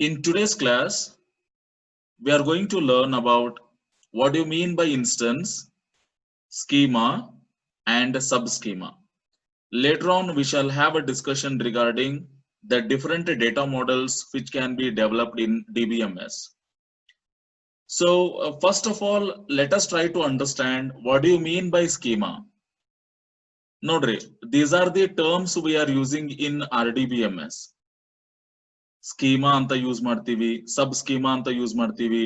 In today's class, we are going to learn about what do you mean by instance, schema, and subschema. Later on, we shall have a discussion regarding the different data models which can be developed in DBMS. So, first of all, let us try to understand what do you mean by schema. Nodri, these are the terms we are using in RDBMS. Schema anta use ಮಾಡ್ತೀವಿ, sub schema ಅಂತ use ಮಾಡ್ತೀವಿ,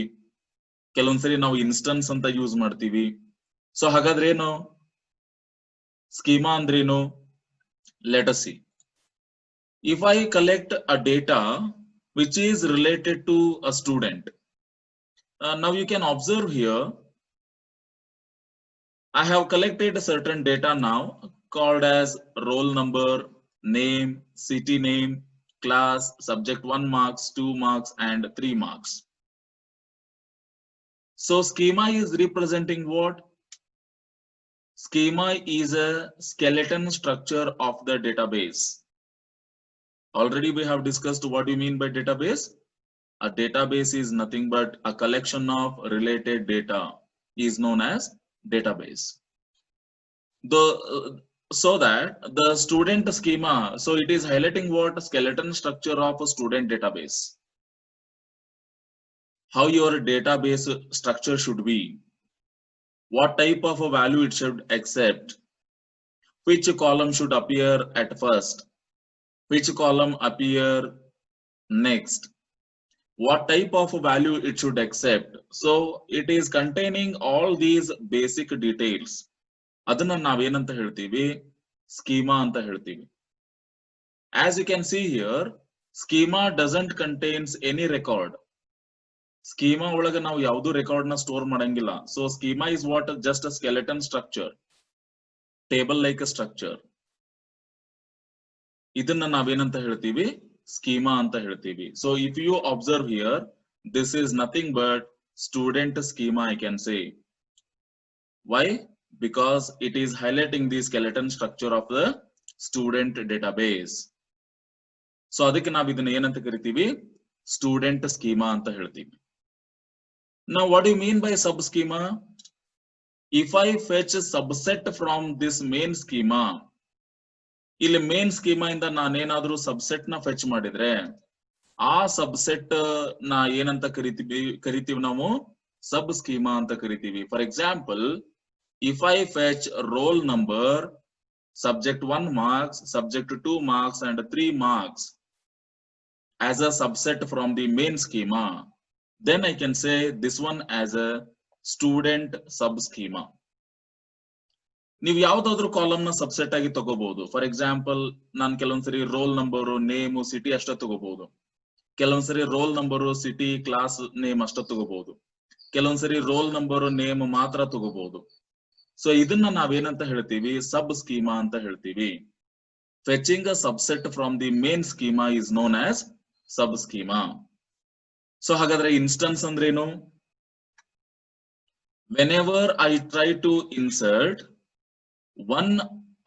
ಕೆಲವೊಂದ್ಸರಿ ನಾವು instances ಅಂತ use ಮಾಡ್ತೀವಿ. So ಹಾಗಾದ್ರೆ ಏನು schema ಅಂದ್ರೇನು? Let us see. If I collect a data which is related to a student, now you can observe here, I have collected a certain data now called as roll number, name, city name, class, subject 1 marks, 2 marks, and 3 marks. So schema is representing what? Schema is a skeleton structure of the database. Already we have discussed what you mean by database. A database is nothing but a collection of related data is known as database. So that the student schema, so it is highlighting what skeleton structure of a student database. How your database structure should be, what type of a value it should accept, which column should appear at first, which column appear next, what type of value it should accept. So it is containing all these basic details. ಅದನ್ನ ನಾವೇನಂತ ಹೇಳ್ತೀವಿ? Schema ಅಂತ ಹೇಳ್ತೀವಿ. As you can see here, schema doesn't contains any record. Schema ಒಳಗೆ ನಾವು ಯಾವುದು record ನ store ಮಾಡಂಗಿಲ್ಲ. So schema is what? Just a skeleton structure, table like a structure. ಇದನ್ನ ನಾವೇನಂತ ಹೇಳ್ತೀವಿ? Schema ಅಂತ ಹೇಳ್ತೀವಿ. So if you observe here, this is nothing but student schema, I can say. Why? Because it is highlighting the skeleton structure of the student database. So ಅದಕ್ಕೆ ನಾವು ಇದನ್ನ ಏನಂತ ಕರಿತೀವಿ? Student schema ಅಂತ ಹೇಳ್ತೀವಿ. Now what do you mean by sub schema? If I fetch a subset from this main schema, ಇಲ್ಲಿ main schema ಇಂದ ನಾನೇನಾದ್ರೂ ಸಬ್ಸೆಟ್ ನ ಫೆಚ್ ಮಾಡಿದ್ರೆ ಆ ಸಬ್ಸೆಟ್ ನ ಏನಂತ ಕರಿತೀವಿ ನಾವು? ಸಬ್ ಸ್ಕೀಮಾ ಅಂತ ಕರಿತೀವಿ. For example, if I fetch roll number, subject 1 marks, subject 2 marks, and 3 marks as a subset from the main schema, then I can say this one as a student sub schema. ನೀವು ಯಾವ್ದಾದ್ರು column ನ subset ಆಗಿ ತಗೋಬಹುದು. For example, ನಾನು ಕೆಲವೊಂದ್ಸರಿ roll number, name, city ಅಷ್ಟೇ ತಗೋಬಹುದು. ಕೆಲವೊಂದ್ಸರಿ roll number, city, class name ಅಷ್ಟೇ ತಗೋಬಹುದು. ಕೆಲವೊಂದ್ಸರಿ ರೋಲ್ ನಂಬರ್, ನೇಮ್ ಮಾತ್ರ ತಗೋಬಹುದು. ಸೊ ಇದನ್ನ ನಾವೇನಂತ ಹೇಳ್ತೀವಿ? ಸಬ್ ಸ್ಕೀಮಾ ಅಂತ ಹೇಳ್ತೀವಿ. Fetching a subset from the main schema is known as sub schema. So ಹಾಗಾದ್ರೆ ಇನ್ಸ್ಟನ್ಸ್ ಅಂದ್ರೇನು? Whenever I try to insert one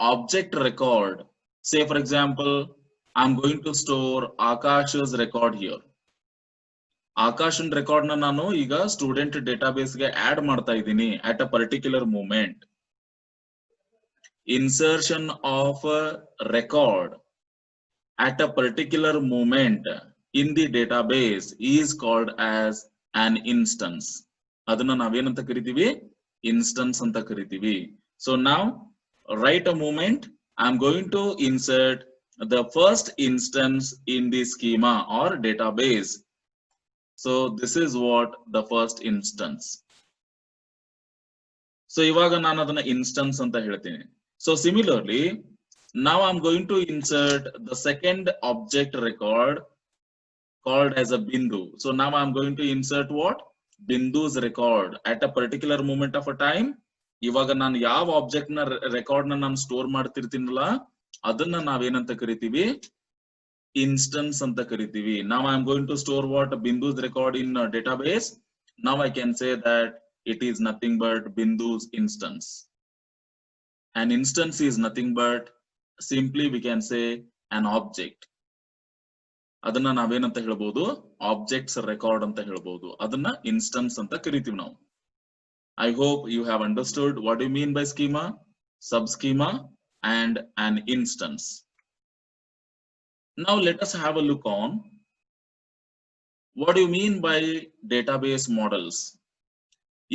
object record, say for example, I'm going to store Akash's record here. Akash's record na ನಾನು ಈಗ student database ಗೆ add ಮಾಡ್ತಾ ಇದ್ದೀನಿ at a particular moment. Insertion of a record at a particular moment in the database is called as an instance. ಅದನ್ನ ನಾವೇನಂತ ಕರಿತೀವಿ? Instances ಅಂತ ಕರಿತೀವಿ. So now right a moment, I'm going to insert the first instance in the schema or database. So this is what the first instance. So ivaga nanu adana instance anta ಹೇಳ್ತೀನಿ. So similarly, now I'm going to insert the second object record called as a bindu. So now I'm going to insert what? Bindu's record at a particular moment of a time. ಇವಾಗ ನಾನು ಯಾವ object ನ record ನಾನು store ಮಾಡ್ತಿರ್ತೀನಲ್ಲ ಅದನ್ನ ನಾವೇನಂತ ಕರಿತೀವಿ? Instances ಅಂತ ಕರಿತೀವಿ. Now I am going to store what? Bindu's record in database. Now I can say that it is nothing but Bindu's instance. An instance is nothing but, simply we can say, an object. ಅದನ್ನ ನಾವೇನಂತ ಹೇಳ್ಬೋದು, objects record ಅಂತ ಹೇಳ್ಬೋದು. ಅದನ್ನ instances ಅಂತ ಕರಿತೀವಿ ನಾವು. I hope you have understood what do you mean by schema, subschema, and an instance. Now let us have a look on what do you mean by database models.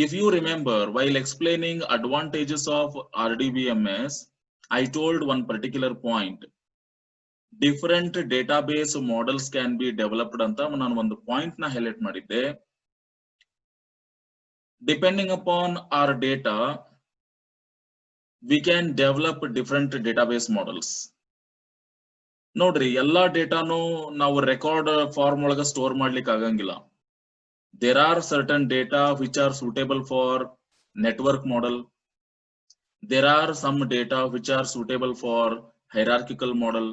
If you remember, while explaining advantages of RDBMS, I told one particular point. Different database models can be developed anta ನಾನು ಒಂದು point ನ highlight ಮಾಡಿದ್ದೆ. Depending upon our data, we can develop different database models. ನೋಡ್ರಿ, ಎಲ್ಲಾ ಡೇಟಾನು ನಾವು record form ಒಳಗ store ಮಾಡ್ಲಿಕ್ಕೆ ಆಗಂಗಿಲ್ಲ. There are certain data which are suitable for network model. There are some data which are suitable for hierarchical model.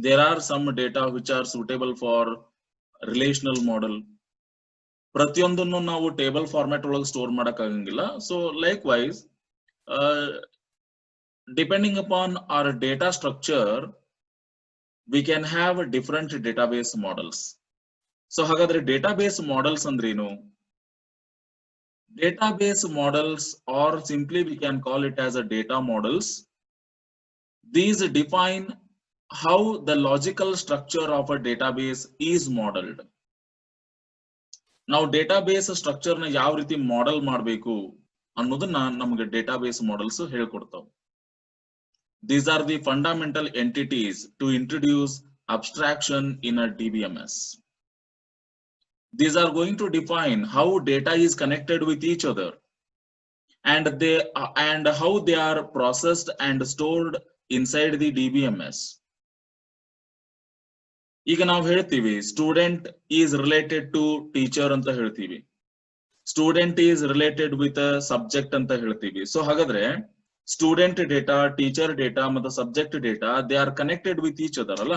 There are some data which are suitable for relational model. ಪ್ರತಿಯೊಂದನ್ನು ನಾವು table format ಒಳಗೆ store ಮಾಡಕ್ ಆಗಂಗಿಲ್ಲ. So likewise, depending upon our data structure, we can have different database models. So ಹಾಗಾದ್ರೆ database models ಅಂದ್ರೇನು? Database models, or simply we can call it as a data models, these define how the logical structure of a database is modeled. ನಾವು database structure ನ ಯಾವ ರೀತಿ model ಮಾಡಬೇಕು ಅನ್ನೋದನ್ನ ನಮಗೆ database models ಹೇಳ್ಕೊಡ್ತಾವ. These are the fundamental entities to introduce abstraction in a DBMS. These are going to define how data is connected with each other, and how they are processed and stored inside the DBMS. ಈಗ ನಾವು ಹೇಳ್ತೀವಿ student is related to teacher ಅಂತ ಹೇಳ್ತೀವಿ, student is related with subject ಅಂತ ಹೇಳ್ತೀವಿ. So ಹಾಗಾದ್ರೆ student data, teacher data ಮತ್ತು subject data, they are connected with each other ಅಲ್ಲ.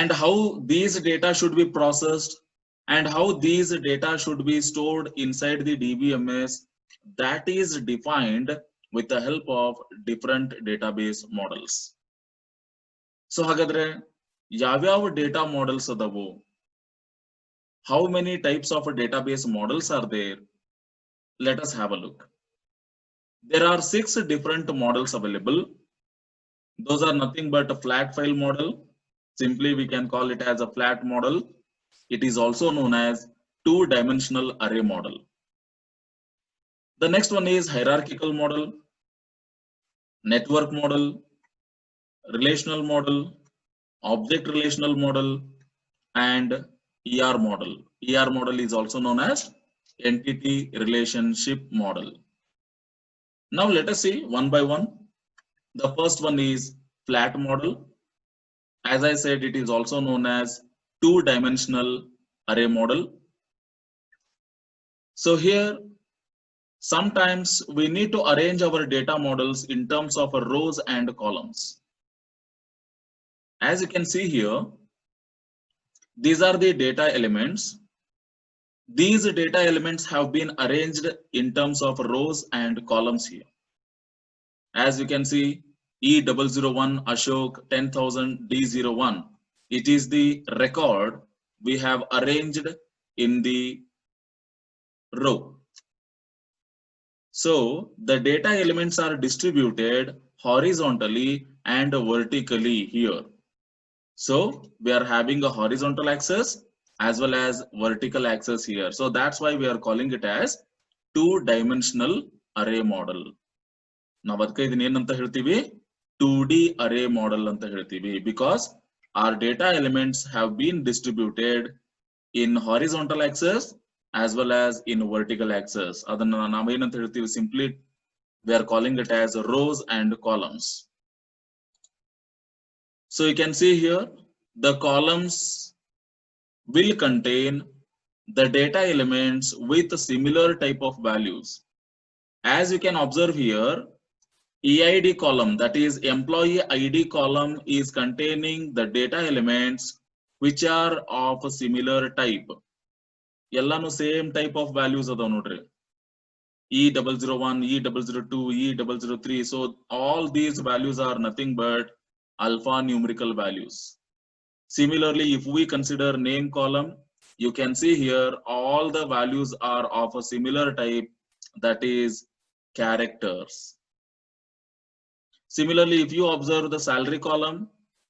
And how these data should be processed and how these data should be stored inside the DBMS, that is defined with the help of different database models. So hagadre ಯಾವ್ಯಾವ data models ಅದವು, how many types of database models are there? Let us have a look. There are 6 different models available. Those are nothing but a flat file model. Simply we can call it as a flat model. It is also known as two-dimensional array model. The next one is hierarchical model, network model, relational model, object relational model, and ER model. ER model is also known as entity relationship model. Now let us see one by one. The first one is flat model. As I said, it is also known as two-dimensional array model. So here, sometimes we need to arrange our data models in terms of rows and columns. As you can see here, these are the data elements. These data elements have been arranged in terms of rows and columns here. As you can see, E001 Ashok 10,000 D01. It is the record we have arranged in the row. So the data elements are distributed horizontally and vertically here. So we are having a horizontal axis as well as vertical axis here. So that's why we are calling it as two-dimensional array model. Now adke idin en anta heltivi, 2D array model anta heltivi, because our data elements have been distributed in horizontal axis as well as in vertical axis. Adanna navu enanta heltivi, simply we are calling it as rows and columns. So you can see here, the columns will contain the data elements with similar type of values. As you can observe here, EID column, that is employee ID column, is containing the data elements which are of a similar type. Yellanu same type of values adav nodri. E001, E002, E003. So all these values are nothing but alpha numerical values. Similarly, if we consider name column, you can see here all the values are of a similar type, that is characters. Similarly, if you observe the salary column,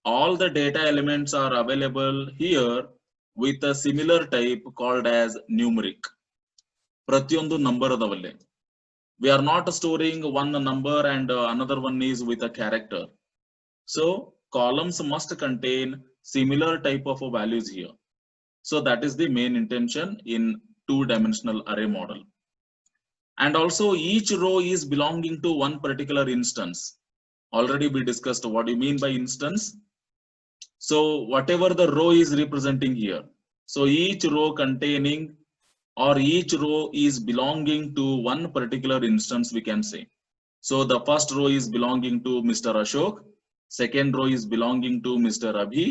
all the data elements are available here with a similar type called as numeric. Pratyondu number adavalle. We are not storing one number and another one is with a character. So columns must contain similar type of values here. So that is the main intention in two-dimensional array model. And also each row is belonging to one particular instance. Already we discussed what do you mean by instance. So whatever the row is representing here, so each row containing or each row is belonging to one particular instance, we can say. So the first row is belonging to Mr. Ashok, second row is belonging to Mr. Abhi,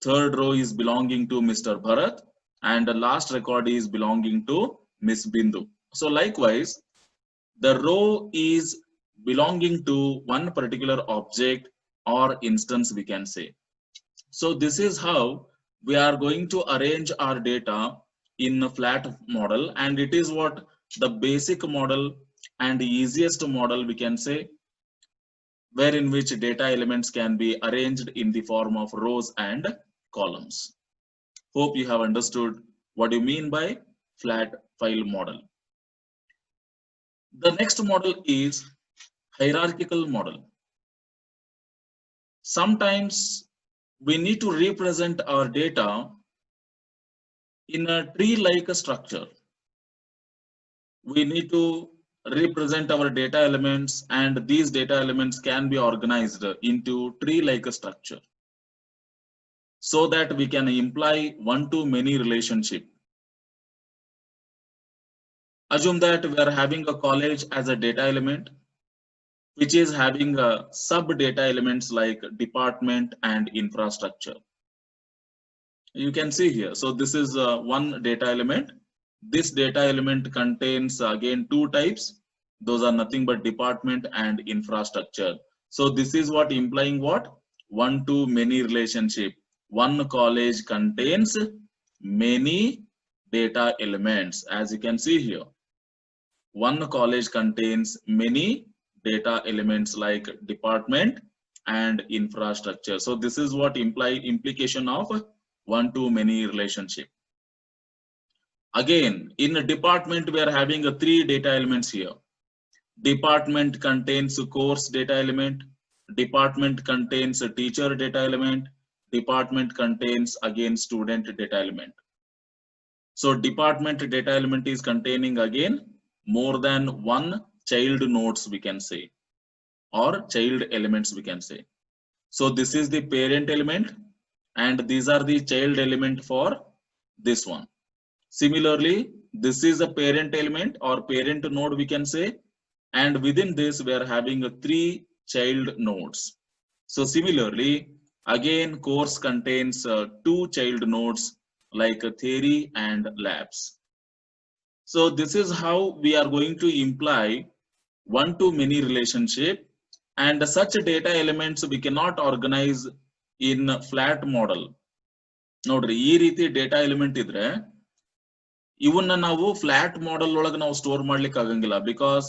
third row is belonging to Mr. Bharat, and the last record is belonging to Miss Bindu. So likewise, the row is belonging to one particular object or instance, we can say. So this is how we are going to arrange our data in a flat model, and it is what the basic model and the easiest model, we can say, where in which data elements can be arranged in the form of rows and columns. Hope you have understood what you mean by flat file model. The next model is hierarchical model. Sometimes we need to represent our data in a tree-like structure. We need to represent our data elements, and these data elements can be organized into tree-like structure, so that we can imply one-to-many relationship. Assume that we are having a college as a data element, which is having a sub data elements like department and infrastructure. You can see here. So this is one data element. This data element contains again two types. Those are nothing but department and infrastructure. So this is what implying what? One-to-many relationship. One college contains many data elements, as you can see here. One college contains many data elements like department and infrastructure. So this is what implication of one-to-many relationship. Again, in a department, we are having three data elements here. Department contains course data element, department contains a teacher data element, department contains again student data element. So department data element is containing again more than one child nodes, we can say, or child elements, we can say. So this is the parent element, and these are the child element for this one. Similarly, this is a parent element or parent node, we can say, and within this we are having three child nodes. So similarly, again course contains two child nodes like theory and labs. So this is how we are going to imply one-to-many relationship, and such data elements we cannot organize in flat model. Nodri, ee ರೀತಿ data element idre ಇವನ್ನ ನಾವು flat model ಒಳಗೆ ನಾವು store ಮಾಡ್ಲಿಕ್ಕೆ ಆಗಂಗಿಲ್ಲ, because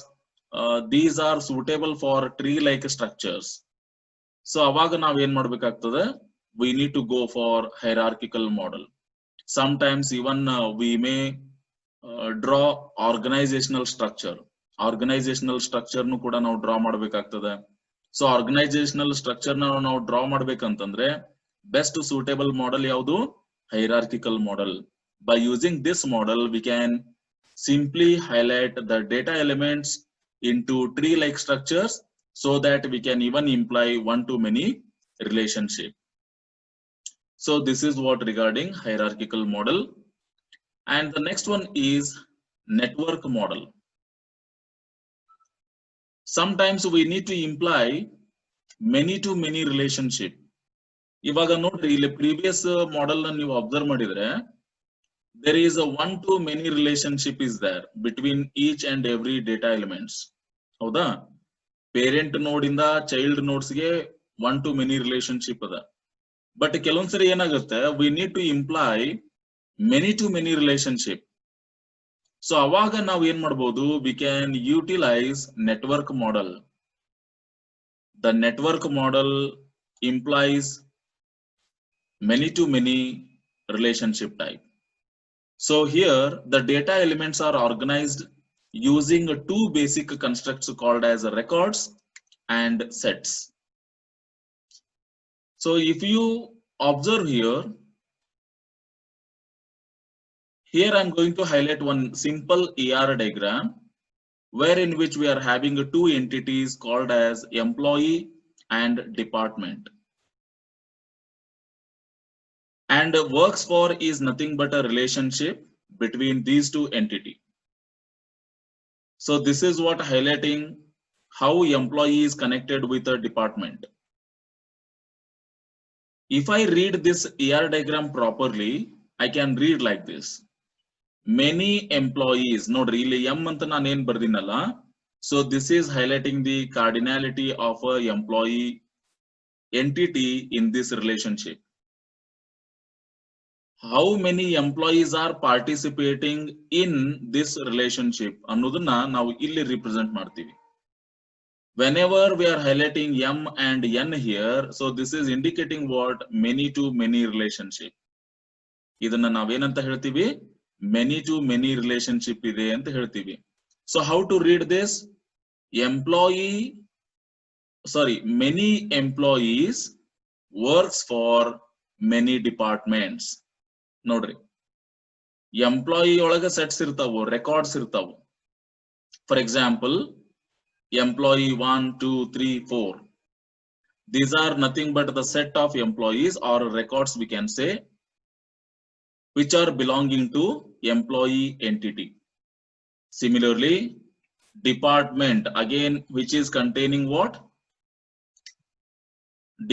these are suitable for tree like structures. So ಅವಾಗ ನಾವ್ ಏನ್ ಮಾಡ್ಬೇಕಾಗ್ತದೆ, we need to go for hierarchical model. Sometimes even we may draw organizational structure. Organizational structure nu ಕೂಡ ನಾವು ಡ್ರಾ ಮಾಡ್ಬೇಕಾಗ್ತದೆ. ಸೊ ಆರ್ಗನೈಸೇಷನಲ್ ಸ್ಟ್ರಕ್ಚರ್ ನಾವು ಡ್ರಾ ಮಾಡ್ಬೇಕಂತಂದ್ರೆ ಬೆಸ್ಟ್ ಸೂಟೇಬಲ್ ಮಾಡೆಲ್ ಯಾವುದು? Hierarchical model. By using this model, we can simply highlight the data elements into tree-like structures, so that we can even imply one-to-many relationship. So this is what regarding hierarchical model. And the next one is network model. Sometimes we need to imply many-to-many relationship. ಇವಾಗ ನೋಡ್ರಿ, ಇಲ್ಲಿ previous model na ನೀವು observe ಮಾಡಿದ್ರೆ there is a one-to-many relationship is there between each and every data elements. ಹೌದಾ? Parent ನೋಡ್ ಇಂದ child notes ಗೆ one-to-many relationship ಅದ. But ಕೆಲವೊಂದ್ಸರಿ ಏನಾಗುತ್ತೆ, we need to imply many to many relationship. So ಅವಾಗ ನಾವು ಏನ್ ಮಾಡಬಹುದು, we can utilize network model. The network model implies many to many relationship type. So here the data elements are organized using two basic constructs called as records and sets. So if you observe here I'm going to highlight one simple ER diagram wherein which we are having two entities called as employee and department. And works for is nothing but a relationship between these two entities. So this is what highlighting how employee is connected with a department. If I read this ER diagram properly, I can read like this. Many employees, nodri illi m anta nanu ಏನು ಬರ್ದಿನಲ್ಲ, so this is highlighting the cardinality of a employee entity in this relationship. How many employees are participating in this relationship ಅನ್ನೋದನ್ನ ನಾವು ಇಲ್ಲಿ represent ಮಾಡ್ತೀವಿ. Whenever we are highlighting m and n here, so this is indicating what? Many to many relationship. ಇದನ್ನ ನಾವೇನಂತ ಹೇಳ್ತೀವಿ? Many to many relationship ಇದೆ ಅಂತ ಹೇಳ್ತೀವಿ. So how to read this? Many employees works for many departments. ನೋಡ್ರಿ, employee ಒಳಗ sets ಇರ್ತಾವು, records ಇರ್ತಾವು. For example, employee 1, 2, 3, 4. These are nothing but the set of employees or records we can say, which are belonging to employee entity. Similarly, department again, which is containing what?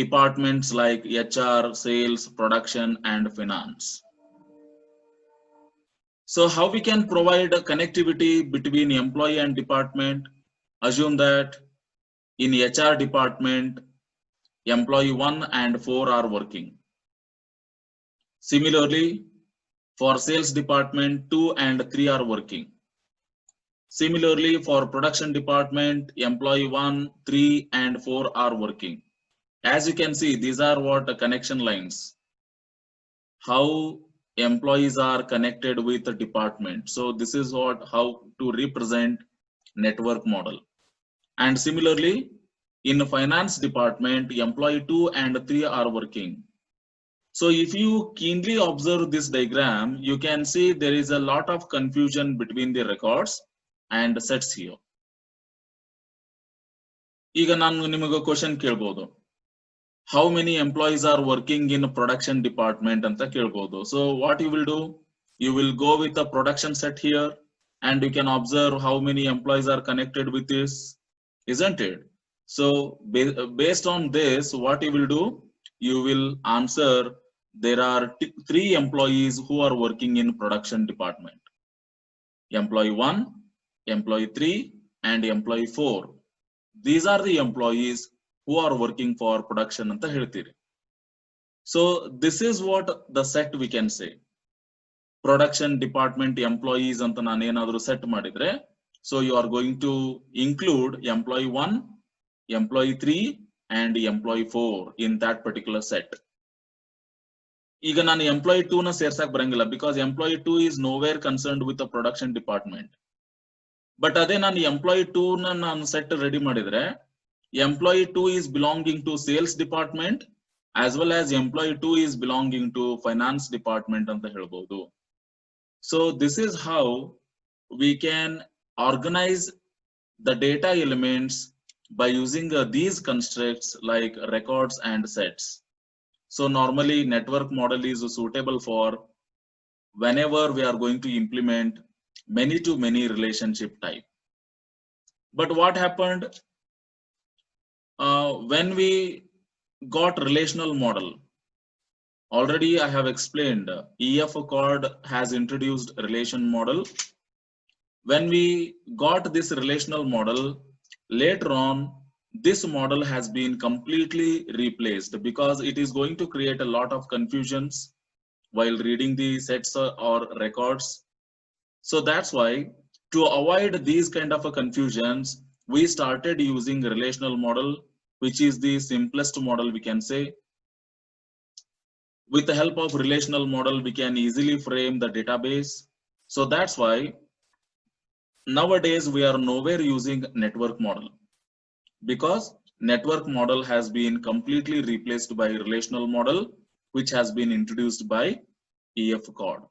Departments like HR, sales, production and finance. So how we can provide a connectivity between employee and department? Assume that in HR department, employee 1 and 4 are working. Similarly, for sales department, 2 and 3 are working. Similarly, for production department, employee 1, 3 and 4 are working. As you can see, these are what connection lines. How employees are connected with the department. So this is how to represent network model. And similarly, in the finance department, employee 2 and 3 are working. So if you keenly observe this diagram, you can see there is a lot of confusion between the records and sets here. ಈಗ ನಾನು ನಿಮಗೆ question ಕೇಳಬಹುದು, how many employees are working in a production department ಅಂತ ಕೇಳಬಹುದು. So what you will do, you will go with the production set here and you can observe how many employees are connected with this, isn't it? So based on this, what you will do, you will answer there are 3 employees who are working in production department. Employee 1, employee 3 and employee 4. These are the employees who are working for production anta ಹೇಳ್ತೀರಿ. So this is what the set we can say. Production department employees anta ನಾನು ಏನಾದರೂ set ಮಾಡಿದ್ರೆ, so you are going to include employee 1, employee 3 and employee 4 in that particular set. ಈಗ ನಾನು employee 2 ನ ಸೇರ್ಸಕ್ ಬರಂಗಿಲ್ಲ because employee 2 is nowhere concerned with the production department. But ಅದೇ ನಾನು employee 2 ನ ನಾನು set ready ಮಾಡಿದ್ರೆ, employee 2 is belonging to sales department as well as employee 2 is belonging to finance department anta helbodu. So this is how we can organize the data elements by using these constructs like records and sets. So normally network model is suitable for whenever we are going to implement many to many relationship type. But what happened when we got relational model? Already I have explained, EF Accord has introduced relation model. When we got this relational model, later on this model has been completely replaced because it is going to create a lot of confusions while reading the sets or records. So that's why, to avoid these kind of confusions, we started using relational model, which is the simplest model we can say. With the help of relational model, we can easily frame the database. So that's why nowadays we are nowhere using network model, because network model has been completely replaced by relational model, which has been introduced by EF Cord.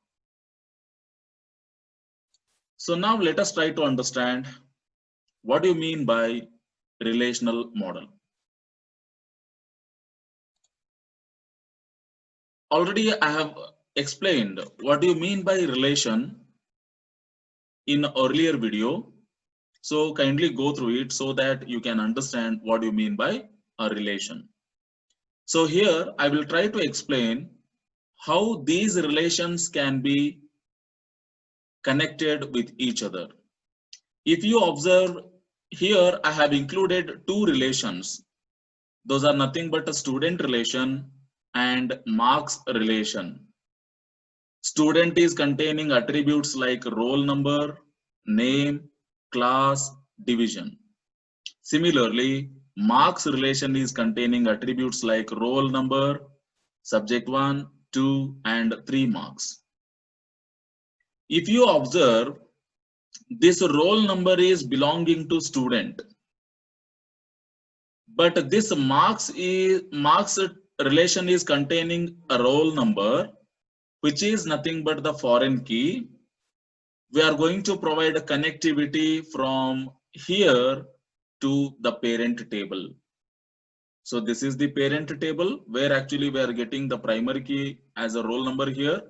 So now let us try to understand what do you mean by relational model. Already I have explained what do you mean by relation in earlier video. So kindly go through it so that you can understand what you mean by a relation. So here I will try to explain how these relations can be connected with each other. If you observe here, I have included two relations. Those are nothing but a student relation and marks relation. Student is containing attributes like roll number, name, class, division. Similarly, marks relation is containing attributes like roll number, subject 1, 2, and 3 marks. If you observe, this roll number is belonging to student, but this marks relation is containing a roll number, which is nothing but the foreign key. We are going to provide a connectivity from here to the parent table. So this is the parent table where actually we are getting the primary key as a roll number here.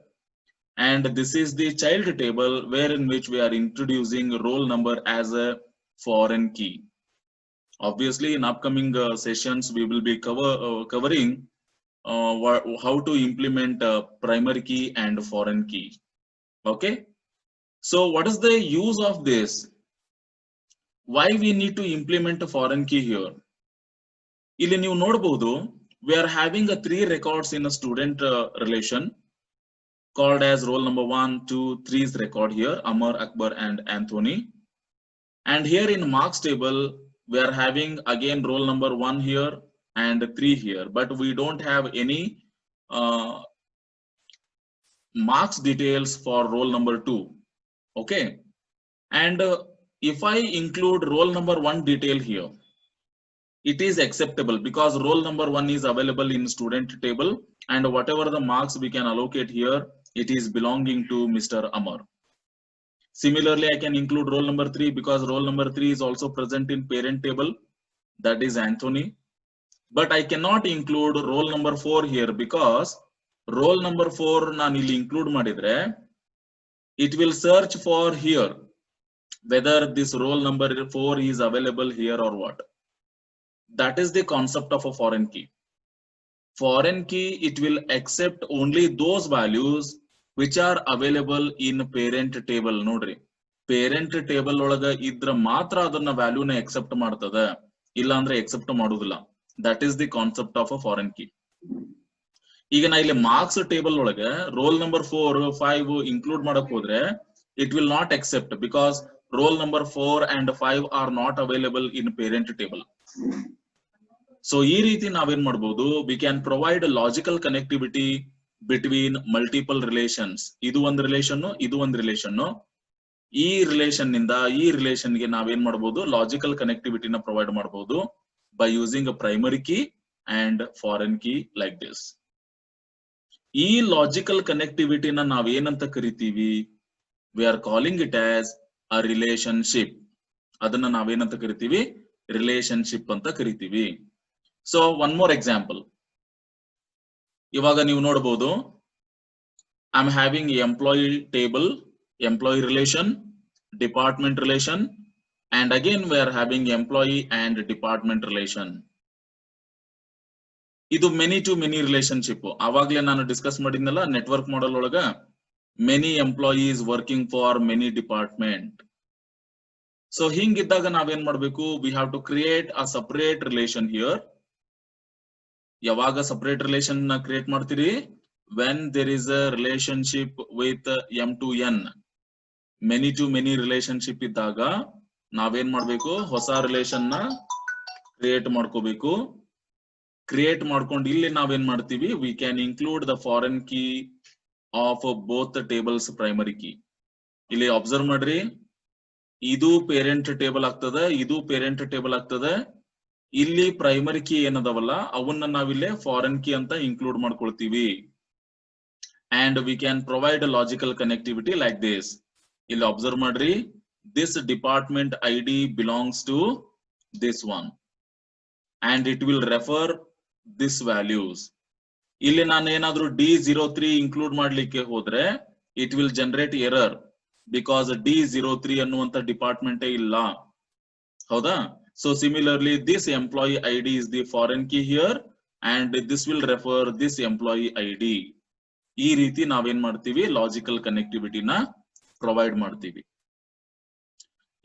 And this is the child table where in which we are introducing roll number as a foreign key. Obviously, in upcoming sessions, we will be covering how to implement primary key and foreign key. Okay. So what is the use of this? Why we need to implement a foreign key here? ಇಲ್ಲಿ ನೀವು ನೋಡಬಹುದು, we are having a 3 records in a student relation called as roll number 1, 2, 3's record here, Amar, Akbar, and Anthony. And here in marks table, we are having again roll number 1 here and 3 here, but we don't have any marks details for roll number 2. Okay. And if I include roll number 1 detail here, it is acceptable because roll number 1 is available in student table, and whatever the marks we can allocate here, it is belonging to Mr. Amar. Similarly, I can include roll number 3 because roll number 3 is also present in parent table, that is Anthony. But I cannot include roll number 4 here because roll number 4 ನಾನು ಇಲ್ಲಿ include ಮಾಡಿದ್ರೆ, it will search for here whether this roll number 4 is available here or what. That is the concept of a foreign key. Foreign key, it will accept only those values which are available in parent table. Nodri, parent table ಒಳಗ ಇದ್ರ ಮಾತ್ರ ಅದನ್ನ value ನ accept ಮಾಡ್ತದೆ, ಇಲ್ಲ ಅಂದ್ರೆ accept ಮಾಡೋದಿಲ್ಲ. That is the concept of a foreign key. ಈಗ ನಾ ಇಲ್ಲಿ ಮಾರ್ಕ್ಸ್ ಟೇಬಲ್ ಒಳಗ ರೋಲ್ ನಂಬರ್ 4, 5 ಇನ್ಕ್ಲೂಡ್ ಮಾಡಕ್ ಹೋದ್ರೆ, it will not accept because roll number 4 and 5 are not available in parent table. So ಈ ರೀತಿ ನಾವೇನ್ ಮಾಡಬಹುದು, we can provide a logical connectivity between multiple relations. ಇದು ಒಂದು ರಿಲೇಷನ್, ಇದು ಒಂದು ರಿಲೇಷನ್. ಈ ರಿಲೇಷನ್ ನಿಂದ ಈ ರಿಲೇಷನ್ ಗೆ ನಾವೇನ್ ಮಾಡಬಹುದು, ಲಾಜಿಕಲ್ ಕನೆಕ್ಟಿವಿಟಿನ ಪ್ರೊವೈಡ್ ಮಾಡಬಹುದು by using a primary key and foreign key like this. ಈ ಲಾಜಿಕಲ್ ಕನೆಕ್ಟಿವಿಟಿನ ನಾವೇನಂತ ಕರಿತೀವಿ? We are calling it as a relationship. ಅದನ್ನ ನಾವೇನಂತ ಕರಿತೀವಿ? ರಿಲೇಶನ್ಶಿಪ್ ಅಂತ ಕರಿತೀವಿ. So one more example. ಇವಾಗ ನೀವು ನೋಡಬಹುದು, I am having employee table, employee relation, department relation, and again we are having employee and department relation. ಇದು many to many relationship. ಆವಾಗಲೇ ನಾನು ಡಿಸ್ಕಸ್ ಮಾಡಿದ್ನಲ್ಲ ನೆಟ್ವರ್ಕ್ ಮಾಡೆಲ್ ಒಳಗ, many employees working for many department. So ಹಿಂಗಿದ್ದಾಗ ನಾವೇನ್ ಮಾಡ್ಬೇಕು, we have to create a separate relation here. ಯಾವಾಗ separate relation create ಮಾಡ್ತೀರಿ? When there is a relationship with m to n, many to many relationship ಇದ್ದಾಗ ನಾವೇನ್ ಮಾಡ್ಬೇಕು, ಹೊಸ relation ನ ಕ್ರಿಯೇಟ್ ಮಾಡ್ಕೋಬೇಕು. ಕ್ರಿಯೇಟ್ ಮಾಡ್ಕೊಂಡು ಇಲ್ಲಿ ನಾವೇನ್ ಮಾಡ್ತೀವಿ, we can include the foreign key of both tables primary key. ಇಲ್ಲಿ ಅಬ್ಸರ್ವ್ ಮಾಡ್ರಿ, ಇದು ಪೇರೆಂಟ್ ಟೇಬಲ್ ಆಗ್ತದೆ, ಇದು ಪೇರೆಂಟ್ ಟೇಬಲ್ ಆಗ್ತದೆ. ಇಲ್ಲಿ ಪ್ರೈಮರಿ ಕೀ ಏನದವಲ್ಲ ಅವನ್ನ ನಾವಿಲ್ಲೇ ಫಾರಿನ್ ಕೀ ಅಂತ ಇನ್ಕ್ಲೂಡ್ ಮಾಡ್ಕೊಳ್ತೀವಿ. And we can provide logical connectivity like this. ಇಲ್ಲಿ ಅಬ್ಸರ್ವ್ ಮಾಡ್ರಿ, this department ID belongs to this one and it will refer this values. ಇಲ್ಲಿ ನಾನು ಏನಾದ್ರೂ D03 ಇನ್ಕ್ಲೂಡ್ ಮಾಡ್ಲಿಕ್ಕೆ ಹೋದ್ರೆ it will generate error because D03 ಅನ್ನುವಂತ department ಇಲ್ಲ, ಹೌದಾ? So similarly this employee ID is the foreign key here and this will refer this employee ID. ಈ ರೀತಿ ನಾವೇನ್ ಮಾಡ್ತೀವಿ, ಲಾಜಿಕಲ್ ಕನೆಕ್ಟಿವಿಟಿನ ಪ್ರೊವೈಡ್ ಮಾಡ್ತೀವಿ.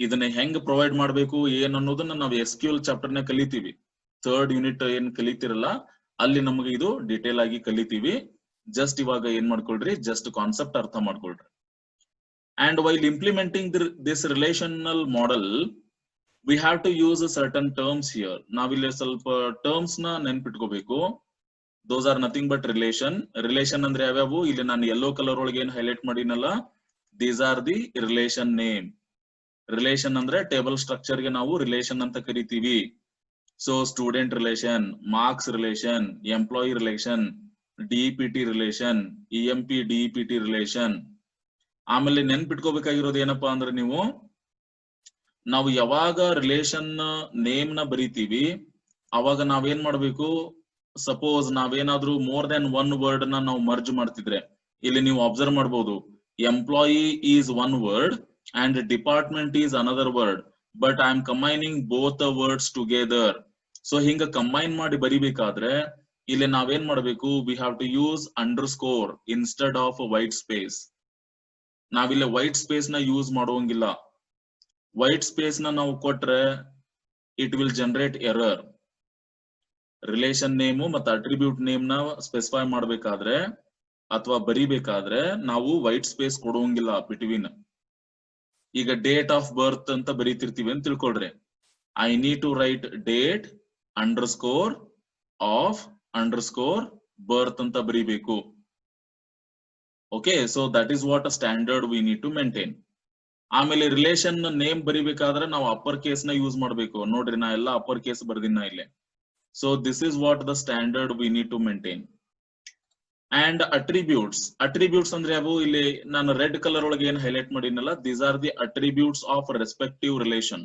ಇದನ್ನ ಹೆಂಗ್ ಪ್ರೊವೈಡ್ ಮಾಡ್ಬೇಕು ಏನ್ ಅನ್ನೋದನ್ನ ನಾವು SQL ಚಾಪ್ಟರ್ ನ ಕಲಿತೀವಿ. ಥರ್ಡ್ ಯೂನಿಟ್ ಏನ್ ಕಲಿತಿರಲ್ಲ ಅಲ್ಲಿ ನಮಗೆ ಇದು ಡಿಟೇಲ್ ಆಗಿ ಕಲಿತೀವಿ. ಜಸ್ಟ್ ಇವಾಗ ಏನ್ ಮಾಡ್ಕೊಳ್ರಿ, ಜಸ್ಟ್ ಕಾನ್ಸೆಪ್ಟ್ ಅರ್ಥ ಮಾಡ್ಕೊಳ್ರಿ. And while implementing this relational model we have to use certain terms here. ನಾವಿಲ್ಲಿ ಸ್ವಲ್ಪ ಟರ್ಮ್ಸ್ ನ ನೆನ್ಪಿಟ್ಕೋಬೇಕು. Those are nothing but relation. Relation ಅಂದ್ರೆ ಯಾವ್ಯಾವು? ಇಲ್ಲಿ ನಾನು ಯೆಲ್ಲೋ ಕಲರ್ ಒಳಗೆ ಏನ್ ಹೈಲೈಟ್ ಮಾಡಿನಲ್ಲ, these are the relation name. Relation ಅಂದ್ರೆ ಟೇಬಲ್ ಸ್ಟ್ರಕ್ಚರ್ ಗೆ ನಾವು ರಿಲೇಷನ್ ಅಂತ ಕರಿತೀವಿ. So student relation, marks relation, employee relation, DEPT relation, EMP DEPT relation. ಆಮೇಲೆ ನೆನ್ಪಿಟ್ಕೋಬೇಕಾಗಿರೋದು ಏನಪ್ಪಾ ಅಂದ್ರೆ ನಾವು ಯಾವಾಗ ರಿಲೇಷನ್ ನೇಮ್ ನ ಬರಿತೀವಿ ಅವಾಗ ನಾವೇನ್ ಮಾಡ್ಬೇಕು, ಸಪೋಸ್ ನಾವೇನಾದ್ರೂ ಮೋರ್ ದನ್ ಒನ್ ವರ್ಡ್ ನ ನಾವು ಮರ್ಜ್ ಮಾಡ್ತಿದ್ರೆ ಇಲ್ಲಿ ನೀವು ಅಬ್ಸರ್ವ್ ಮಾಡ್ಬೋದು, employee is one word and department is another word, but I am combining both the words together. So hinga combine ಮಾಡಿ ಬರಿಬೇಕಾದ್ರೆ ಇಲ್ಲಿ ನಾವೇನ್ ಮಾಡಬೇಕು, we have to use underscore instead of white space. ನಾವಿಲ್ಲಿ white space ನ use ಮಾಡೋಂಗಿಲ್ಲ. white space ನ ನಾವು ಕೊಟ್ರೆ it will generate error. Relation name ಮತ್ತು ಅಟ್ರಿಬ್ಯೂಟ್ ನೇಮ್ ನ ಸ್ಪೆಸಿಫೈ ಮಾಡಬೇಕಾದ್ರೆ ಅಥವಾ ಬರಿಬೇಕಾದ್ರೆ ನಾವು ವೈಟ್ ಸ್ಪೇಸ್ ಕೊಡೋಂಗಿಲ್ಲ ಬಿಟ್ವೀನ್. ಈಗ ಡೇಟ್ ಆಫ್ ಬರ್ತ್ ಅಂತ ಬರೀತಿರ್ತೀವಿ ಅಂತ ತಿಳ್ಕೊಳ್ರಿ, I need to write date underscore of underscore birth ಅಂತ ಬರೀಬೇಕು. Okay, so that is what a standard we need to maintain. ಆಮೇಲೆ ರಿಲೇಷನ್ ನೇಮ್ ಬರಿಬೇಕಾದ್ರೆ ನಾವು ಅಪ್ಪರ್ ಕೇಸ್ ನ ಯೂಸ್ ಮಾಡಬೇಕು. ನೋಡ್ರಿ, ನಾ ಎಲ್ಲ ಅಪ್ಪರ್ ಕೇಸ್ ಬರ್ದಿನ ಇಲ್ಲಿ. So this is what the standard we need to maintain. And attributes ಅಂದ್ರೆ ಯಾವು? ಇಲ್ಲಿ ನಾನು ರೆಡ್ ಕಲರ್ ಒಳಗೆ ಏನ್ ಹೈಲೈಟ್ ಮಾಡಿನಲ್ಲ, these are the attributes of respective relation.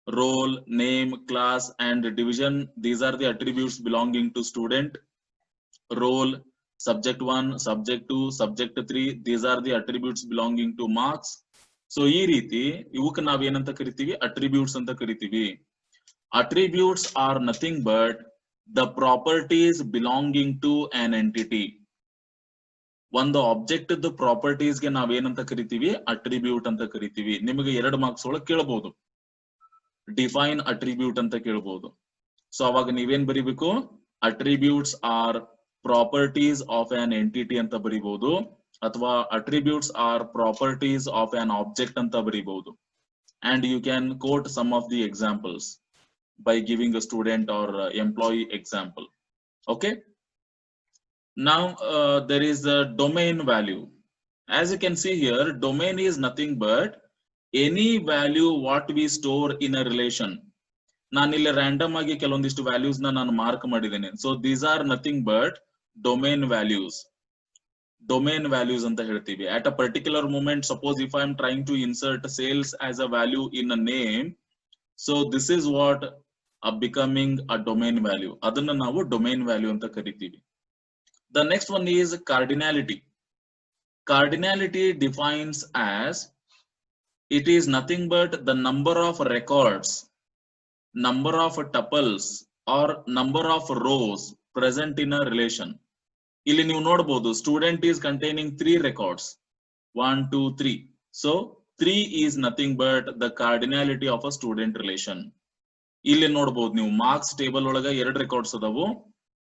Roll, name, class and division, these are the attributes belonging to student. Roll, subject 1, subject 2, subject 3, these are the attributes belonging to marks. So ಈ ರೀತಿ ಇವಕ್ಕೆ ನಾವೇನಂತ ಕರಿತೀವಿ, attributes ಅಂತ ಕರಿತೀವಿ. Attributes are nothing but the properties belonging to an entity. ಒಂದು object properties ಗೆ ನಾವೇನಂತ ಕರಿತೀವಿ, ಅಟ್ರಿಬ್ಯೂಟ್ ಅಂತ ಕರಿತೀವಿ. ನಿಮಗೆ 2 ಮಾರ್ಕ್ಸ್ ಒಳಗೆ ಕೇಳಬಹುದು, ಡಿಫೈನ್ ಅಟ್ರಿಬ್ಯೂಟ್ ಅಂತ ಕೇಳಬಹುದು. ಸೊ ಅವಾಗ ನೀವೇನ್ ಬರಿಬೇಕು, attributes are properties of an entity ಅಂತ ಬರಿಬಹುದು, ಅಥವಾ attributes are properties of an object ಅಂತ ಬರಿಬಹುದು. And you can quote some of the examples by giving a student or employee example. Okay, now there is a domain value. As you can see here, domain is nothing but any value what we store in a relation. ನಾನು ಇಲ್ಲಿ random ಆಗಿ ಕೆಲವೊಂದಿಷ್ಟು values ನ ನಾನು mark ಮಾಡಿದ್ದೇನೆ. So these are nothing but domain values. Domain values ಅಂತ ಹೇಳ್ತೀವಿ. At a particular moment, suppose if I am trying to insert sales as a value in a name, so this is what becoming a domain value. ಅದನ್ನ ನಾವು domain value ಅಂತ ಕರಿತೀವಿ. The next one is cardinality. Cardinality defines as it is nothing but the number of records, number of tuples or number of rows present in a relation. ಇಲ್ಲಿ ನೀವು ನೋಡಬಹುದು, student is containing 3 records, 1 2 3. So 3 is nothing but the cardinality of a student relation. ಇಲ್ಲಿ ನೋಡಬಹುದು ನೀವು marks table ಒಳಗ ಎರಡು records ಅದಾವು.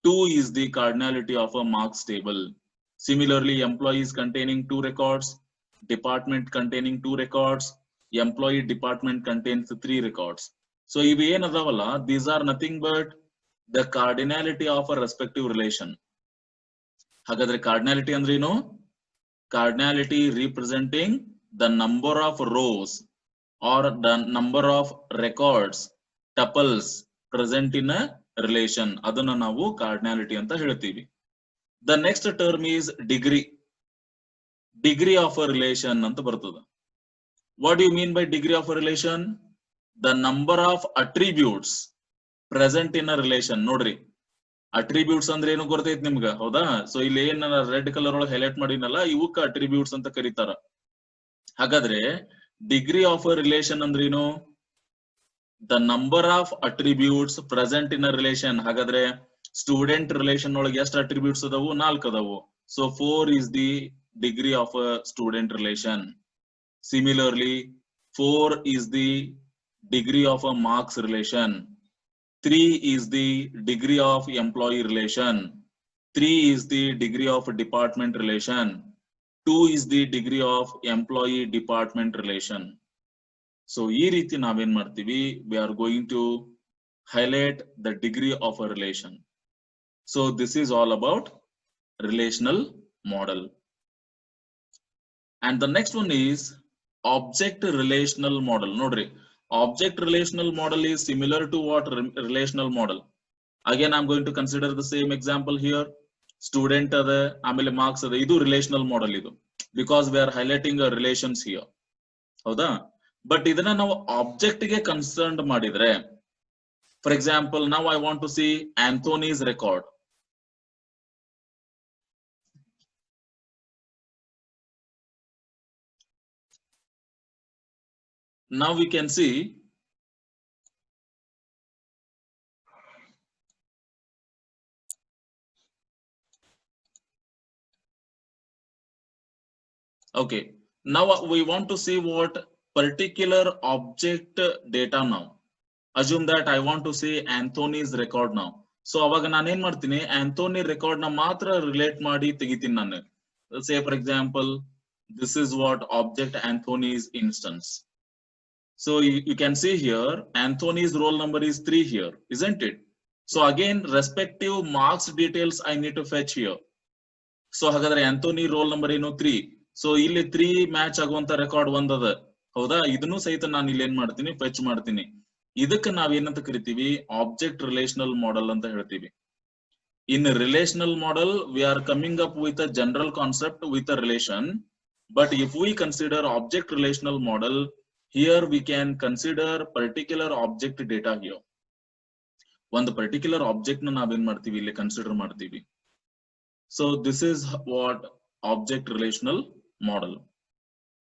2 is the cardinality of a marks table. Similarly, employees containing 2 records, department containing 2 records, employee department contains 3 records. So ಇವು ಏನ್ ಅದಾವಲ್ಲ, these are nothing but the cardinality of a respective relation. ಹಾಗಾದ್ರೆ cardinality ಅಂದ್ರೆ ಏನು? Cardinality representing the number of rows or the number of records, tuples present in a relation. ಅದನ್ನ ನಾವು cardinality ಅಂತ ಹೇಳ್ತೀವಿ. The next term is degree. Degree of a relation ಅಂತ ಬರ್ತದೆ. What do you mean by degree of a relation? The number of attributes present in a relation. ನೋಡ್ರಿ, attributes ಅಂದ್ರೆ ಏನು ಗೊತ್ತೈತಿ ನಿಮ್ಗ, ಹೌದಾ? ಸೊ ಇಲ್ಲಿ ಏನ್ ರೆಡ್ ಕಲರ್ ಒಳಗೆ ಹೈಲೈಟ್ ಮಾಡಿನಲ್ಲ, ಇವಕ್ಕ ಅಟ್ರಿಬ್ಯೂಟ್ಸ್ ಅಂತ ಕರೀತಾರ. ಹಾಗಾದ್ರೆ ಡಿಗ್ರಿ ಆಫ್ ಅ ರಿಲೇಷನ್ ಅಂದ್ರೆ ಏನು? The number of attributes present in a relation. ಹಾಗಾದ್ರೆ ಸ್ಟೂಡೆಂಟ್ ರಿಲೇಷನ್ ಒಳಗೆ ಎಷ್ಟು ಅಟ್ರಿಬ್ಯೂಟ್ಸ್ ಅದಾವು? 4 ಅದಾವು. So 4 is the degree of a student relation. Similarly, 4 is the degree of a marks relation. 3 is the degree of employee relation. 3 is the degree of department relation. 2 is the degree of employee department relation. So ಈ ರೀತಿ ನಾವೇನ್ ಮಾಡ್ತೀವಿ, we are going to highlight the degree of a relation. So this is all about relational model. And the next one is object relational model. Nodri, object relational model is similar to what relational model. Again, I'm going to consider the same example here. Student ada, amele marks ada, idu relational model idu, because we are highlighting a relations here. Hauda? But idana ನಾವು object ಗೆ concerned ಮಾಡಿದ್ರೆ, for example, now I want to see Anthony's record. Now we can see okay, now we want to see what particular object data now. Assume that I want to see Anthony's record now. So ಅವಾಗ ನಾನು ಏನ್ ಮಾಡ್ತೀನಿ, Anthony record ನ ಮಾತ್ರ relate ಮಾಡಿ ತೆಗಿತೀನಿ ನಾನು. Say for example, this is what object Anthony's instance. So you can see here, Anthony's roll number is 3 here, isn't it? So again, respective marks details I need to fetch here. So ಹಾಗಾದ್ರೆ Anthony roll number ಏನು 3. So ಇಲ್ಲಿ 3 match ಆಗುವಂತ record ಒಂದದ, ಹೌದಾ? ಇದನ್ನು ಸಹಿತ ನಾನು ಇಲ್ಲಿ ಏನ್ ಮಾಡ್ತೀನಿ, ಫೆಚ್ ಮಾಡ್ತೀನಿ. ಇದಕ್ಕೆ ನಾವ್ ಏನಂತ ಕರಿತೀವಿ, ಆಬ್ಜೆಕ್ಟ್ ರಿಲೇಷನಲ್ ಮಾಡೆಲ್ ಅಂತ ಹೇಳ್ತೀವಿ. In relational model, we are coming up with a general concept with a relation. But if we consider object relational model, here we can consider particular object data here. ಒಂದು particular object ನ ನಾವೇನ್ ಮಾಡ್ತೀವಿ, ಇಲ್ಲಿ consider ಮಾಡ್ತೀವಿ. So this is what object relational model.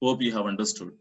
Hope you have understood.